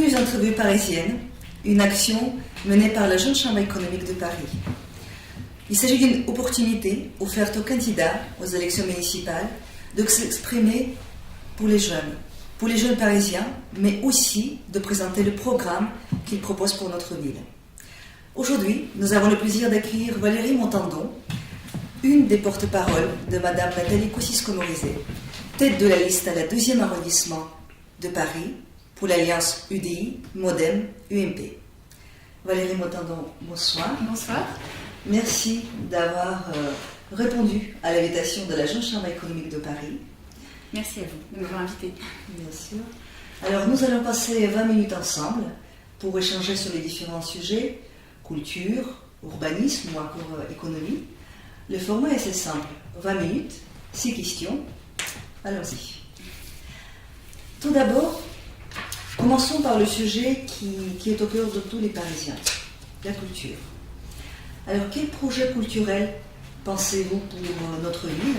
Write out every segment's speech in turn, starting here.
Bienvenue aux Entrevues parisiennes, une action menée par la Jeune Chambre économique de Paris. Il s'agit d'une opportunité offerte aux candidats aux élections municipales de s'exprimer pour les jeunes parisiens, mais aussi de présenter le programme qu'ils proposent pour notre ville. Aujourd'hui, nous avons le plaisir d'accueillir Valérie Montandon, une des porte-paroles de Madame Nathalie Kosciusko-Morizet, tête de la liste à la 2e arrondissement de Paris pour l'alliance UDI, MoDem, UMP. Valérie Montandon, bonsoir. Bonsoir. Merci d'avoir répondu à l'invitation de la Jeune Chambre économique de Paris. Merci à vous de m'avoir invité. Bien sûr. Alors, nous allons passer 20 minutes ensemble pour échanger sur les différents sujets, culture, urbanisme ou encore économie. Le format est assez simple, 20 minutes, 6 questions. Allons-y. Tout d'abord, commençons par le sujet qui est au cœur de tous les Parisiens, la culture. Alors, quel projet culturel pensez-vous pour notre ville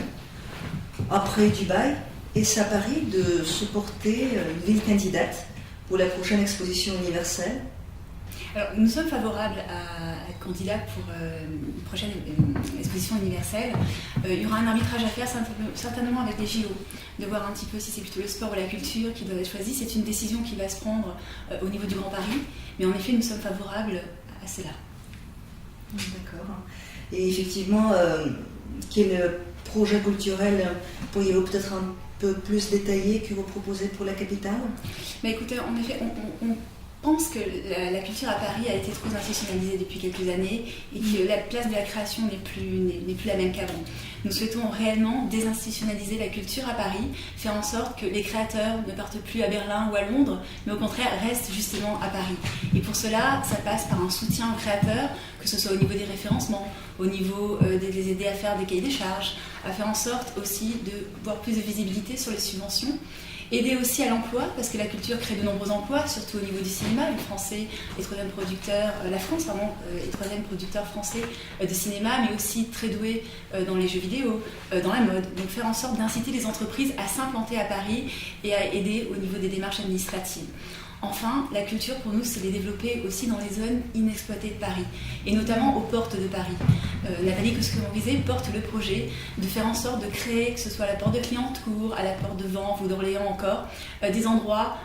après Dubaï? Est-ce à Paris de supporter une ville candidate pour la prochaine exposition universelle? Alors, nous sommes favorables à être candidats pour une prochaine exposition universelle. Il y aura un arbitrage à faire certainement avec les JO, de voir un petit peu si c'est plutôt le sport ou la culture qui doit être choisi. C'est une décision qui va se prendre au niveau du Grand Paris, mais en effet, nous sommes favorables à cela. D'accord. Et effectivement, quel projet culturel pourriez-vous peut-être un peu plus détailler que vous proposez pour la capitale? Mais écoutez, en effet, on pense que la culture à Paris a été trop institutionnalisée depuis quelques années et que la place de la création n'est plus la même qu'avant. Nous souhaitons réellement désinstitutionnaliser la culture à Paris, faire en sorte que les créateurs ne partent plus à Berlin ou à Londres, mais au contraire restent justement à Paris. Et pour cela, ça passe par un soutien aux créateurs, que ce soit au niveau des référencements, au niveau de les aider à faire des cahiers des charges, à faire en sorte aussi de voir plus de visibilité sur les subventions. Aider aussi à l'emploi, parce que la culture crée de nombreux emplois, surtout au niveau du cinéma. Le français est troisième producteur, la France pardon, est troisième producteur français de cinéma, mais aussi très doué dans les jeux vidéo, dans la mode. Donc faire en sorte d'inciter les entreprises à s'implanter à Paris et à aider au niveau des démarches administratives. Enfin, la culture pour nous, c'est de les développer aussi dans les zones inexploitées de Paris, et notamment aux portes de Paris. Nathalie Kosciusko-Morizet porte le projet de faire en sorte de créer, que ce soit à la porte de Clignancourt, à la porte de Vanves ou d'Orléans encore, des endroits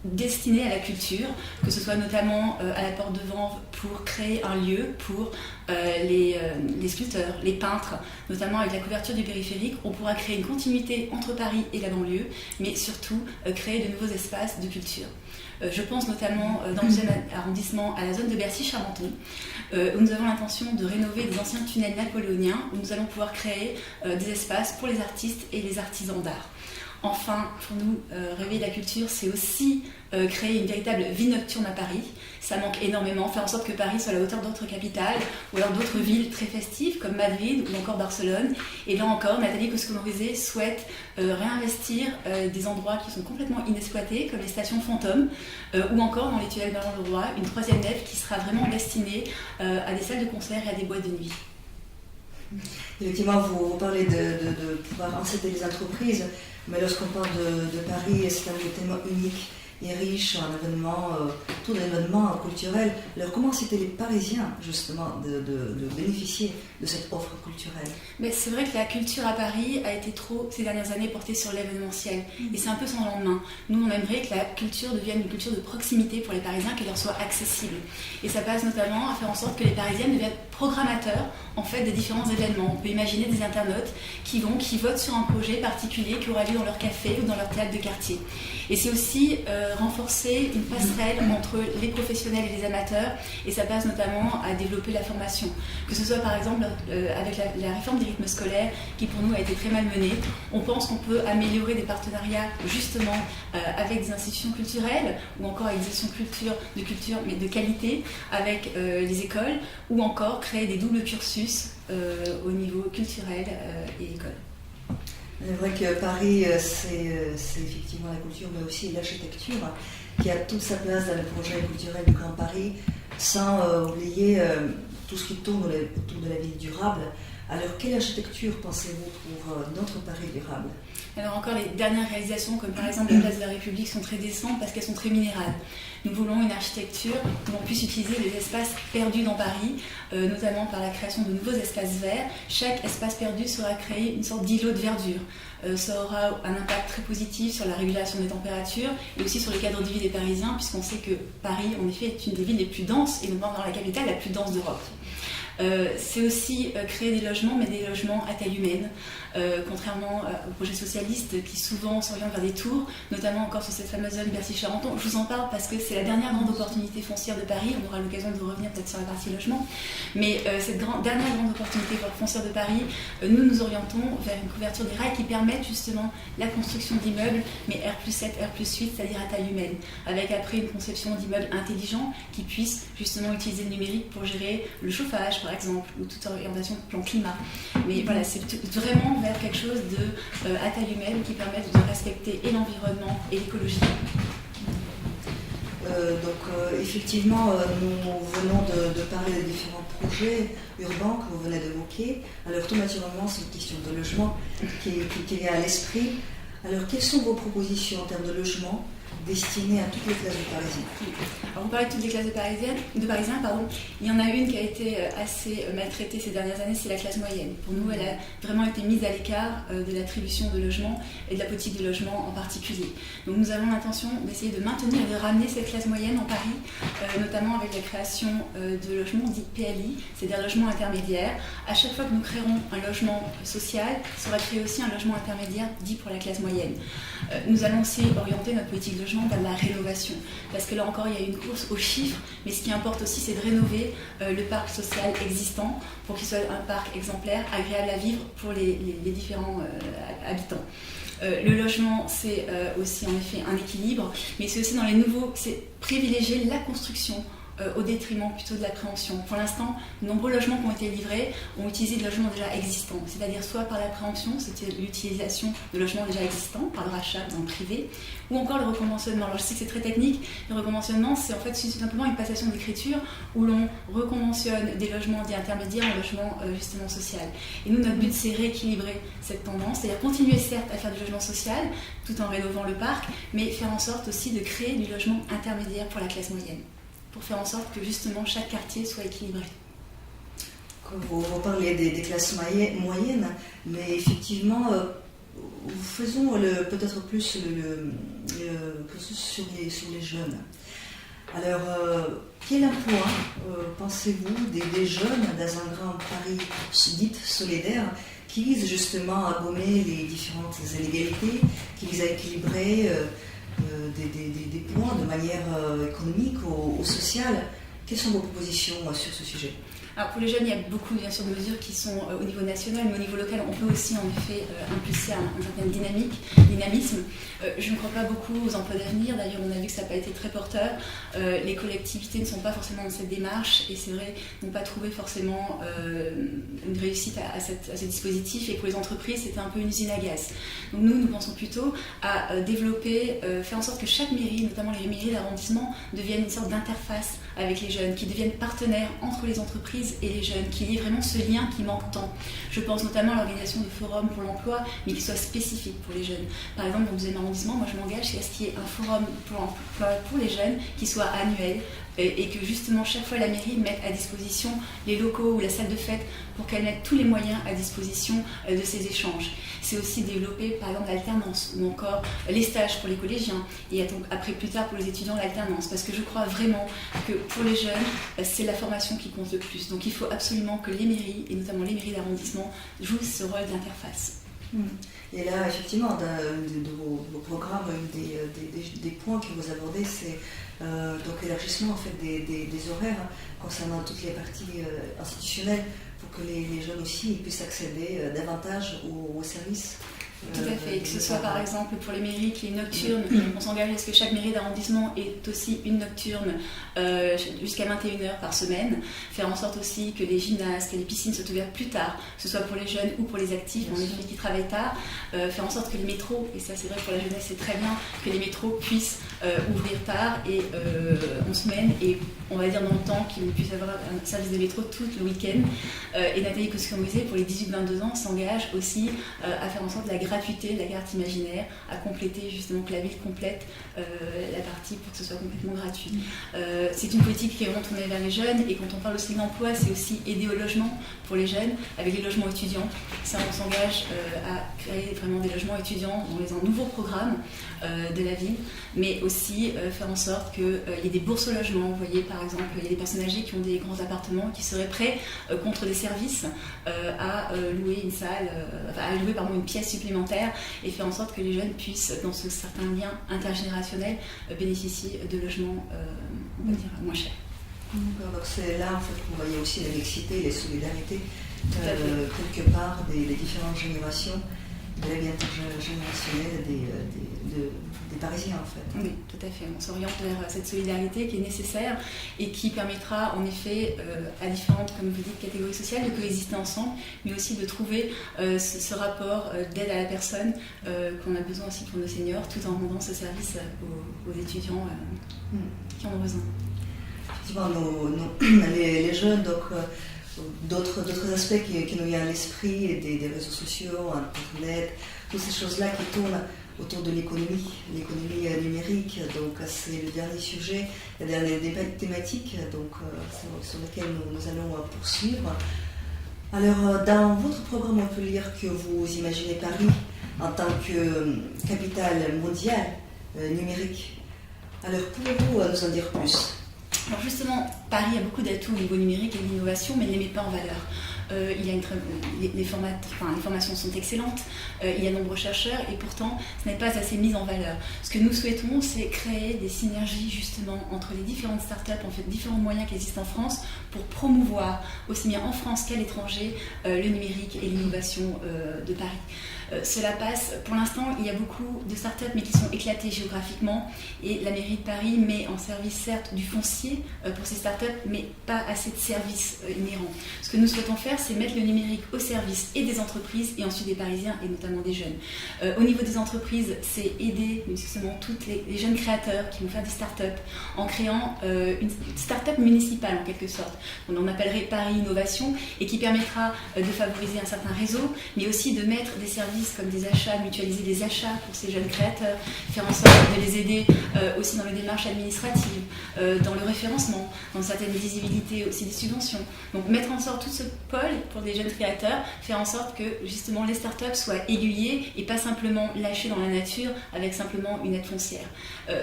destinés à la culture, que ce soit notamment à la porte de Vanves pour créer un lieu pour les sculpteurs, les peintres, notamment avec la couverture du périphérique. On pourra créer une continuité entre Paris et la banlieue, mais surtout créer de nouveaux espaces de culture. Je pense notamment dans le 2e arrondissement à la zone de Bercy-Charenton, où nous avons l'intention de rénover des anciens tunnels napoléoniens, où nous allons pouvoir créer des espaces pour les artistes et les artisans d'art. Enfin, pour nous, réveiller la culture, c'est aussi créer une véritable vie nocturne à Paris. Ça manque énormément, faire en sorte que Paris soit à la hauteur d'autres capitales, ou alors d'autres villes très festives, comme Madrid ou encore Barcelone. Et là encore, Nathalie Kosciusko-Morizet souhaite réinvestir des endroits qui sont complètement inexploités, comme les stations fantômes, ou encore dans les tunnels Merlin-le-Roi, une 3e nef qui sera vraiment destinée à des salles de concert et à des boîtes de nuit. Effectivement, vous parlez de pouvoir inciter les entreprises, mais lorsqu'on parle de Paris, c'est un thème unique et riche, un événement, tout événement culturel. Alors comment inciter les Parisiens justement de bénéficier de cette offre culturelle? Mais c'est vrai que la culture à Paris a été trop, ces dernières années, portée sur l'événementiel. Et c'est un peu son lendemain. Nous, on aimerait que la culture devienne une culture de proximité pour les Parisiens, qu'elle leur soit accessible. Et ça passe notamment à faire en sorte que les Parisiens deviennent programmateurs en fait, des différents événements. On peut imaginer des internautes qui votent sur un projet particulier qui aura lieu dans leur café ou dans leur théâtre de quartier. Et c'est aussi renforcer une passerelle entre les professionnels et les amateurs, et ça passe notamment à développer la formation. Que ce soit par exemple avec la réforme des rythmes scolaires, qui pour nous a été très mal menée, on pense qu'on peut améliorer des partenariats justement avec des institutions culturelles, ou encore avec des institutions de culture, mais de qualité, avec les écoles, ou encore créer des doubles cursus au niveau culturel et école. C'est vrai que Paris, c'est effectivement la culture, mais aussi l'architecture, qui a toute sa place dans le projet culturel du Grand Paris, sans oublier tout ce qui tourne autour de la ville durable, Alors, quelle architecture pensez-vous pour notre Paris durable? Alors encore les dernières réalisations, comme par exemple la place de la République, sont très décentes parce qu'elles sont très minérales. Nous voulons une architecture où on puisse utiliser les espaces perdus dans Paris, notamment par la création de nouveaux espaces verts. Chaque espace perdu sera créé une sorte d'îlot de verdure. Ça aura un impact très positif sur la régulation des températures et aussi sur le cadre de vie des Parisiens, puisqu'on sait que Paris, en effet, est une des villes les plus denses, et notamment dans la capitale, la plus dense d'Europe. C'est aussi créer des logements, mais des logements à taille humaine, contrairement aux projets socialistes qui souvent s'orientent vers des tours, notamment encore sur cette fameuse zone Bercy-Charenton. Je vous en parle parce que c'est la dernière grande opportunité foncière de Paris. On aura l'occasion de revenir peut-être sur la partie logement, mais cette dernière grande opportunité foncière de Paris, nous nous orientons vers une couverture des rails qui permettent justement la construction d'immeubles, mais R+7, R+8, c'est-à-dire à taille humaine, avec après une conception d'immeubles intelligents qui puissent justement utiliser le numérique pour gérer le chauffage, par exemple, ou toute orientation plan climat. Mais voilà, c'est vraiment vers quelque chose à taille humaine qui permette de respecter et l'environnement et l'écologie. Effectivement, nous venons de parler des différents projets urbains que vous venez d'évoquer. Alors tout naturellement, c'est une question de logement qui vient à l'esprit. Alors quelles sont vos propositions en termes de logement destinée à toutes les classes de Parisiens? Alors on parlait de toutes les classes de Parisiens. Il y en a une qui a été assez maltraitée ces dernières années, c'est la classe moyenne. Pour nous, elle a vraiment été mise à l'écart de l'attribution de logements et de la politique de logement en particulier. Donc nous avons l'intention d'essayer de maintenir et de ramener cette classe moyenne en Paris, notamment avec la création de logements dits PLI, c'est-à-dire logements intermédiaires. À chaque fois que nous créerons un logement social, sera créé aussi un logement intermédiaire dit pour la classe moyenne. Nous allons aussi orienter notre politique de logement vers la rénovation, parce que là encore il y a une course aux chiffres, mais ce qui importe aussi c'est de rénover le parc social existant pour qu'il soit un parc exemplaire, agréable à vivre pour les différents habitants. Le logement, c'est aussi en effet un équilibre, mais c'est aussi dans les nouveaux, c'est privilégier la construction au détriment plutôt de la préemption. Pour l'instant, de nombreux logements qui ont été livrés ont utilisé des logements déjà existants, c'est-à-dire soit par la préemption, c'était l'utilisation de logements déjà existants, par le rachat dans le privé, ou encore le reconventionnement. Alors je sais que c'est très technique, le reconventionnement c'est en fait simplement une passation d'écriture où l'on reconventionne des logements dits intermédiaires en logements justement social. Et nous, notre but c'est rééquilibrer cette tendance, c'est-à-dire continuer certes à faire du logement social tout en rénovant le parc, mais faire en sorte aussi de créer du logement intermédiaire pour la classe moyenne, pour faire en sorte que justement chaque quartier soit équilibré. Vous parlez des classes moyennes, mais effectivement, faisons peut-être plus le sur les jeunes. Alors, quel emploi pensez-vous des jeunes dans un grand Paris dit solidaire qui vise justement à gommer les différentes inégalités, qui vise à équilibrer des points de manière économique ou sociale? Quelles sont vos propositions sur ce sujet? Alors pour les jeunes, il y a beaucoup bien sûr de mesures qui sont au niveau national, mais au niveau local, on peut aussi en effet impulser un certain dynamisme. Je ne crois pas beaucoup aux emplois d'avenir, d'ailleurs on a vu que ça n'a pas été très porteur. Les collectivités ne sont pas forcément dans cette démarche et c'est vrai, n'ont pas trouvé forcément une réussite à ce dispositif, et pour les entreprises c'était un peu une usine à gaz. Donc nous pensons plutôt à développer, faire en sorte que chaque mairie, notamment les mairies d'arrondissement, deviennent une sorte d'interface avec les jeunes, qui deviennent partenaires entre les entreprises et les jeunes, qu'il y ait vraiment ce lien qui manque tant. Je pense notamment à l'organisation de forums pour l'emploi, mais qui soit spécifique pour les jeunes. Par exemple, dans le 12e arrondissement, moi je m'engage à ce qu'il y ait un forum pour l'emploi pour les jeunes qui soit annuel, et que justement chaque fois la mairie mette à disposition les locaux ou la salle de fête pour qu'elle mette tous les moyens à disposition de ces échanges. C'est aussi développer par exemple l'alternance ou encore les stages pour les collégiens et après plus tard pour les étudiants l'alternance, parce que je crois vraiment que pour les jeunes c'est la formation qui compte le plus. Donc il faut absolument que les mairies et notamment les mairies d'arrondissement jouent ce rôle d'interface. Et là, effectivement, de vos programmes, des points que vous abordez, c'est donc l'élargissement en fait, des horaires concernant toutes les parties institutionnelles pour que les jeunes aussi puissent accéder davantage aux services Tout à fait, que ce soit par exemple pour les mairies qui est nocturne, on s'engage à ce que chaque mairie d'arrondissement ait aussi une nocturne jusqu'à 21h par semaine, faire en sorte aussi que les gymnases, que les piscines soient ouvertes plus tard, que ce soit pour les jeunes ou pour les actifs, on est qui travaillent tard, faire en sorte que les métros, et ça c'est vrai que pour la jeunesse c'est très bien, que les métros puissent ouvrir tard et en semaine, et on va dire dans le temps qu'il puisse avoir un service de métro tout le week-end. Et Nathalie Kosciusko-Morizet, pour les 18-22 ans, s'engage aussi à faire en sorte de la gratuité de la carte imaginaire, à compléter justement que la ville complète la partie pour que ce soit complètement gratuit. C'est une politique qui est vraiment tournée vers les jeunes, et quand on parle aussi d'emploi, c'est aussi aider au logement pour les jeunes, avec les logements étudiants. Ça, on s'engage à créer vraiment des logements étudiants dans un nouveau programme de la ville, mais aussi faire en sorte qu'il y ait des bourses au logement. Vous voyez, par exemple, il y a des personnes âgées qui ont des grands appartements qui seraient prêts contre des services à louer une salle, à louer une pièce supplémentaire, et faire en sorte que les jeunes puissent, dans ce certain lien intergénérationnel, bénéficier de logements on va dire, moins chers. Donc c'est là en fait qu'on voyait aussi la mixité et les solidarités quelque part des différentes générations, de la vie intergénérationnelle des Parisiens en fait. Oui, tout à fait. On s'oriente vers cette solidarité qui est nécessaire et qui permettra en effet à différentes, comme vous dites, catégories sociales de coexister ensemble, mais aussi de trouver ce rapport d'aide à la personne qu'on a besoin aussi pour nos seniors, tout en rendant ce service aux étudiants qui en ont besoin. Effectivement, les jeunes, donc d'autres aspects qui nous viennent à l'esprit, des réseaux sociaux, Internet, toutes ces choses-là qui tournent autour de l'économie numérique. Donc c'est le dernier sujet, la dernière thématique donc, sur laquelle nous allons poursuivre. Alors dans votre programme, on peut lire que vous imaginez Paris en tant que capitale mondiale numérique. Alors pouvez-vous nous en dire plus ? Alors justement, Paris a beaucoup d'atouts au niveau numérique et de l'innovation, mais ne les met pas en valeur. Les formations sont excellentes, il y a de nombreux chercheurs, et pourtant ce n'est pas assez mis en valeur. Ce que nous souhaitons, c'est créer des synergies justement entre les différentes startups, en fait différents moyens qui existent en France, pour promouvoir aussi bien en France qu'à l'étranger le numérique et l'innovation de Paris. Cela passe, pour l'instant, il y a beaucoup de startups mais qui sont éclatées géographiquement, et la mairie de Paris met en service certes du foncier pour ces startups, mais pas assez de services inhérents. Ce que nous souhaitons faire, c'est mettre le numérique au service et des entreprises et ensuite des Parisiens et notamment des jeunes. Au niveau des entreprises, c'est aider justement tous les jeunes créateurs qui vont faire des startups en créant une startup municipale en quelque sorte. On en appellerait Paris Innovation, et qui permettra de favoriser un certain réseau, mais aussi de mettre des services comme des achats, mutualiser des achats pour ces jeunes créateurs, faire en sorte de les aider aussi dans les démarches administratives, dans le référencement, dans certaines visibilités aussi des subventions. Donc mettre en sorte tout ce pôle pour des jeunes créateurs, faire en sorte que justement les startups soient aiguillées et pas simplement lâchées dans la nature avec simplement une aide foncière.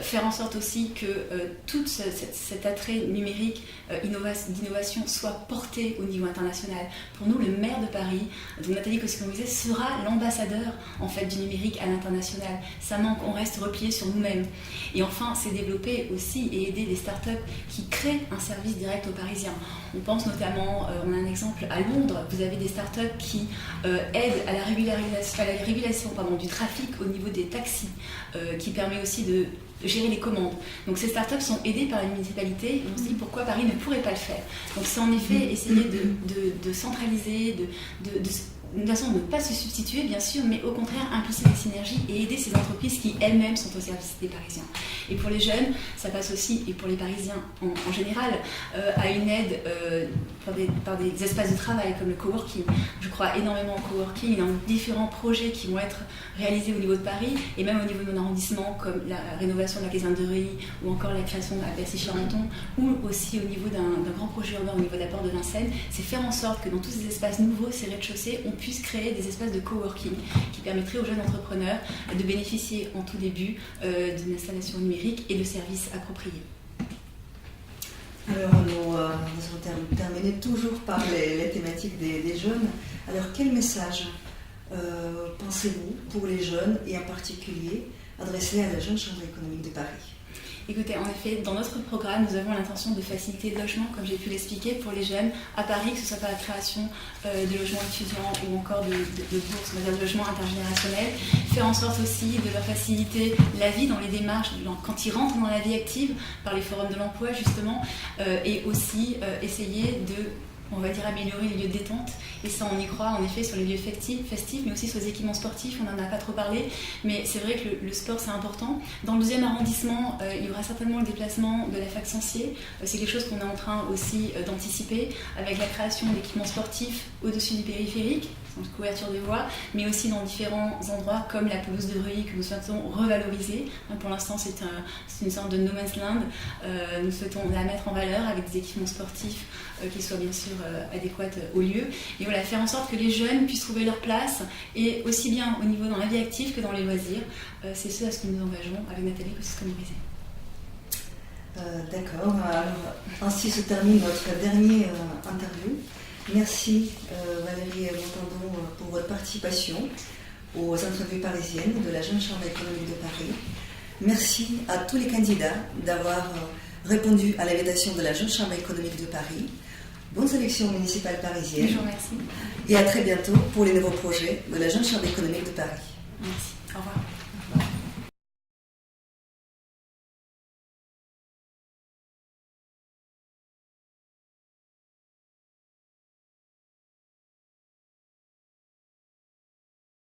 Faire en sorte aussi que tout cet attrait numérique d'innovation soit porté au niveau international. Pour nous, le maire de Paris, donc Nathalie Kosciusko-Morizet, sera l'ambassadeur en fait du numérique à l'international. Ça manque, on reste replié sur nous-mêmes. Et enfin, c'est développer aussi et aider des startups qui créent un service direct aux Parisiens. On pense notamment, on a un exemple à Londres, vous avez des startups qui aident à la régulation du trafic au niveau des taxis, qui permet aussi de gérer les commandes. Donc ces startups sont aidées par la municipalité, et on se dit pourquoi Paris ne pourrait pas le faire. Donc c'est en effet essayer de centraliser, de façon de ne pas se substituer bien sûr, mais au contraire impulser des synergies et aider ces entreprises qui elles-mêmes sont au service des Parisiens. Et pour les jeunes, ça passe aussi, et pour les Parisiens en général, à une aide par des espaces de travail comme le coworking. Je crois énormément au coworking, il y a différents projets qui vont être réalisés au niveau de Paris et même au niveau de mon arrondissement, comme la rénovation de la caserne de Reuilly ou encore la création à Bercy-Charenton, ou aussi au niveau d'un grand projet urbain au niveau de la porte de Vincennes. C'est faire en sorte que dans tous ces espaces nouveaux, ces rez-de-chaussée, on puisse créer des espaces de coworking qui permettraient aux jeunes entrepreneurs de bénéficier en tout début d'une installation numérique et de services appropriés. Alors nous allons terminer toujours par les thématiques des jeunes. Alors quel message pensez-vous pour les jeunes et en particulier adressé à la jeune chambre économique de Paris ? Écoutez, en effet, dans notre programme, nous avons l'intention de faciliter le logement, comme j'ai pu l'expliquer, pour les jeunes à Paris, que ce soit par la création de logements étudiants ou encore de bourses, on va dire de logements intergénérationnels. Faire en sorte aussi de leur faciliter la vie dans les démarches, quand ils rentrent dans la vie active, par les forums de l'emploi justement, et aussi essayer de, on va dire, améliorer les lieux de détente. Et ça, on y croit en effet sur les lieux festifs, mais aussi sur les équipements sportifs. On n'en a pas trop parlé, mais c'est vrai que le sport, c'est important. Dans le 2e arrondissement, il y aura certainement le déplacement de la fac Censier. C'est quelque chose qu'on est en train aussi d'anticiper, avec la création d'équipements sportifs au-dessus du périphérique, sans couverture des voies, mais aussi dans différents endroits comme la pelouse de Reuilly que nous souhaitons revaloriser. Pour l'instant, c'est une sorte de no man's land. Nous souhaitons la mettre en valeur avec des équipements sportifs qui soient bien sûr adéquats au lieu. Et voilà, faire en sorte que les jeunes puissent trouver leur place, et aussi bien au niveau dans la vie active que dans les loisirs. C'est ce à ce que nous engageons avec Nathalie Kosciusko-Morizet. D'accord. Alors, ainsi se termine notre dernière interview. Merci Valérie Montandon pour votre participation aux interviews parisiennes de la Jeune Chambre économique de Paris. Merci à tous les candidats d'avoir répondu à l'invitation de la Jeune Chambre économique de Paris. Bonnes élections municipales parisiennes. Je vous remercie. Et à très bientôt pour les nouveaux projets de la Jeune Chambre économique de Paris. Merci. Au revoir.